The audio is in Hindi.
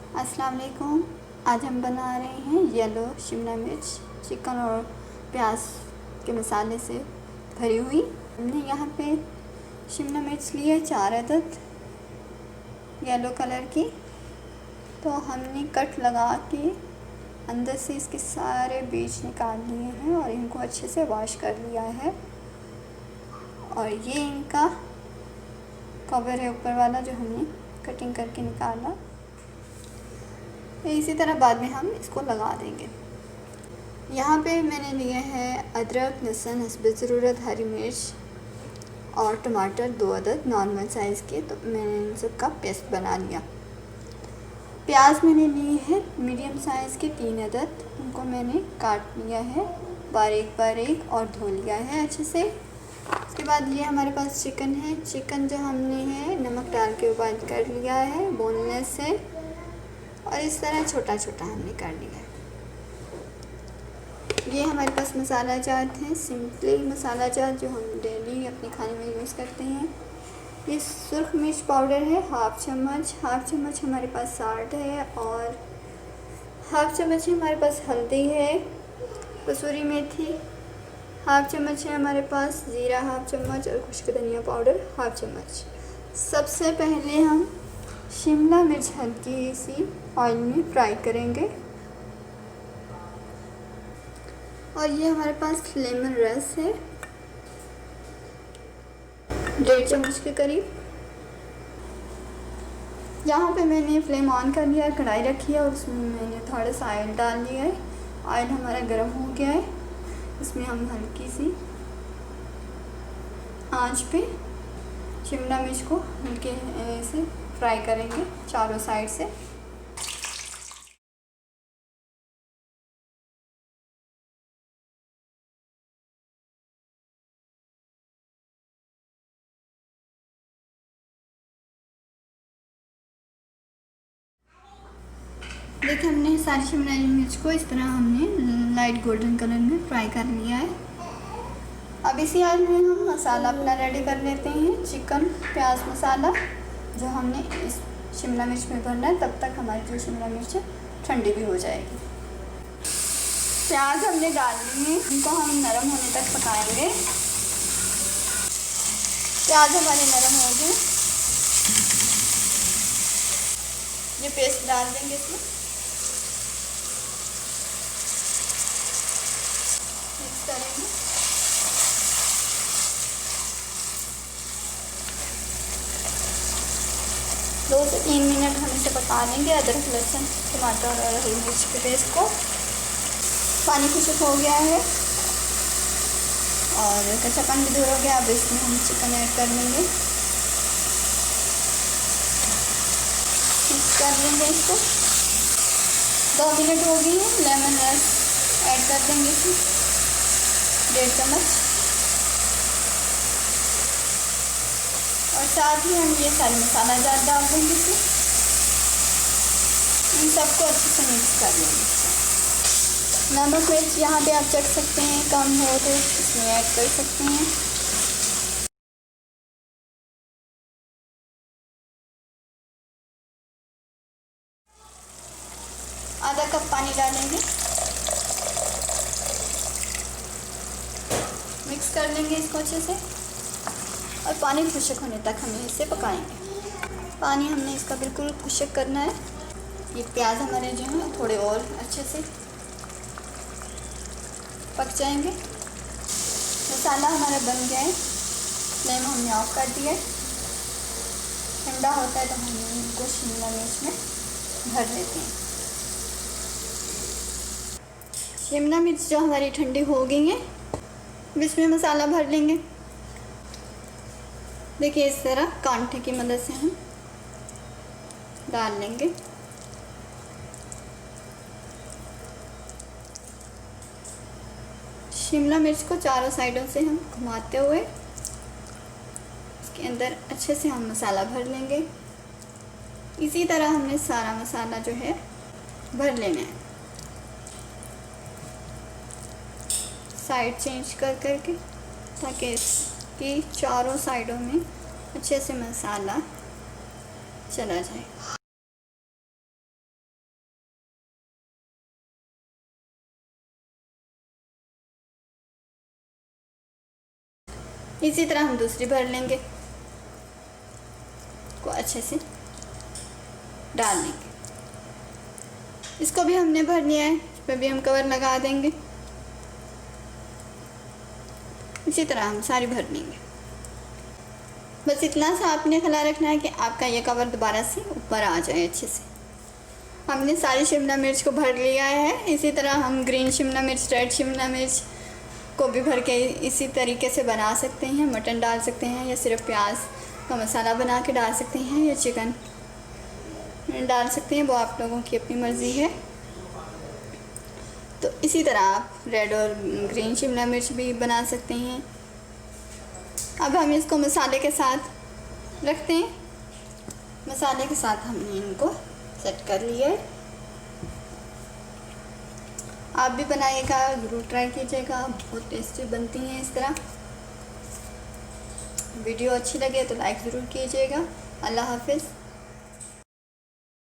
अस्सलाम वालेकुम। आज हम बना रहे हैं येलो शिमला मिर्च चिकन और प्याज के मसाले से भरी हुई। हमने यहाँ पे शिमला मिर्च ली है 4 अदद येलो कलर की। तो हमने कट लगा के अंदर से इसके सारे बीज निकाल लिए हैं और इनको अच्छे से वॉश कर लिया है। और ये इनका कवर है ऊपर वाला जो हमने कटिंग करके निकाला। इसी तरह बाद में हम इसको लगा देंगे। यहाँ पे मैंने लिए हैं अदरक, लहसुन, हस्बे ज़रूरत, हरी मिर्च और टमाटर 2 अदद नॉर्मल साइज़ के। तो मैंने इन सब का पेस्ट बना लिया। प्याज मैंने ली है मीडियम साइज़ के 3 अदद। उनको मैंने काट लिया है बारीक बारीक और धो लिया है अच्छे से। उसके बाद ये हमारे पास चिकन है। चिकन जो हमने है नमक डाल के उबाल कर लिया है बोनलेस है और इस तरह छोटा छोटा हमने कर लिया है। ये हमारे पास मसाला जात है, सिंपली मसाला जात जो हम डेली अपने खाने में यूज़ करते हैं। ये सुर्ख मिर्च पाउडर है हाफ चम्मच हमारे पास साल्ट है और हाफ चम्मच हमारे पास हल्दी है। कसूरी मेथी हाफ चम्मच है हमारे पास, ज़ीरा हाफ चम्मच और खुश्क धनिया पाउडर हाफ चम्मच। सबसे पहले हम शिमला मिर्च हल्की सी ऑयल में फ्राई करेंगे। और ये हमारे पास लेमन रस है 1.5 चम्मच के करीब। यहाँ पे मैंने फ्लेम ऑन कर लिया, कढ़ाई रखी है और उसमें मैंने थोड़ा सा ऑयल डाल दिया है। ऑयल हमारा गर्म हो गया है। इसमें हम हल्की सी आंच पे शिमला मिर्च को हल्के से फ्राई करेंगे चारों साइड से। देखिए हमने सारी शिमला मिर्च को इस तरह हमने लाइट गोल्डन कलर में फ्राई कर लिया है। अब इसी ऑयल में हम मसाला अपना रेडी कर लेते हैं। चिकन प्याज मसाला जो हमने इस शिमला मिर्च में भरना है, तब तक हमारी जो शिमला मिर्च ठंडी भी हो जाएगी। प्याज हमने डाल लिए, इनको हम नरम होने तक पकाएंगे। प्याज हमारे नरम हो गए, ये पेस्ट डाल देंगे इसमें, मिक्स करेंगे। दो से 3 मिनट हम इसे पका लेंगे अदरक, लहसुन, टमाटर और हरी मिर्च के पेस्ट को। पानी खुश्क हो गया है और कच्चापन भी दूर हो गया। अब इसमें हम चिकन ऐड कर लेंगे, मिक्स कर लेंगे इसको। 2 मिनट हो गई है। लेमन रस ऐड कर देंगे इसमें 1.5 चम्मच और साथ ही हम ये सारे मसाला जात डाल देंगे इसमें। इन सबको अच्छे से मिक्स कर लेंगे। नमक मिर्च यहाँ पे आप चख सकते हैं, कम हो तो इसमें ऐड कर सकते हैं। आधा कप पानी डालेंगे, मिक्स कर लेंगे इसको अच्छे से और पानी खुश्क होने तक हमें इसे पकाएंगे। पानी हमने इसका बिल्कुल खुश्क करना है। ये प्याज हमारे जो हैं थोड़े और अच्छे से पक जाएंगे। मसाला हमारा बन गया है, फ्लेम हमने ऑफ कर दिया है। ठंडा होता है तो हम इनको शिमला मिर्च में भर लेते हैं। शिमला मिर्च जो हमारी ठंडी हो गई है, इसमें मसाला भर लेंगे। देखिए इस तरह कांटे की मदद से हम डाल लेंगे। शिमला मिर्च को चारों साइडों से हम घुमाते हुए इसके अंदर अच्छे से हम मसाला भर लेंगे। इसी तरह हमने सारा मसाला जो है भर लेना है, साइड चेंज कर करके, ताकि इसकी चारों साइडों में अच्छे से मसाला चला जाए। इसी तरह हम दूसरी भर लेंगे, को अच्छे से डाल लेंगे। इसको भी हमने भर लिया है, इस पर भी हम कवर लगा देंगे। इसी तरह हम सारी भर लेंगे। बस इतना सा आपने ख्याल रखना है कि आपका ये कवर दोबारा से ऊपर आ जाए अच्छे से। हमने सारी शिमला मिर्च को भर लिया है। इसी तरह हम ग्रीन शिमला मिर्च, रेड शिमला मिर्च को भी भर के इसी तरीके से बना सकते हैं। मटन डाल सकते हैं या सिर्फ प्याज का मसाला बना के डाल सकते हैं या चिकन डाल सकते हैं, वो आप लोगों की अपनी मर्ज़ी है। तो इसी तरह आप रेड और ग्रीन शिमला मिर्च भी बना सकते हैं। अब हम इसको मसाले के साथ रखते हैं। मसाले के साथ हमने इनको सेट कर लिया है। आप भी बनाइएगा, ज़रूर ट्राई कीजिएगा, बहुत टेस्टी बनती हैं इस तरह। वीडियो अच्छी लगे तो लाइक ज़रूर कीजिएगा। अल्लाह हाफिज़।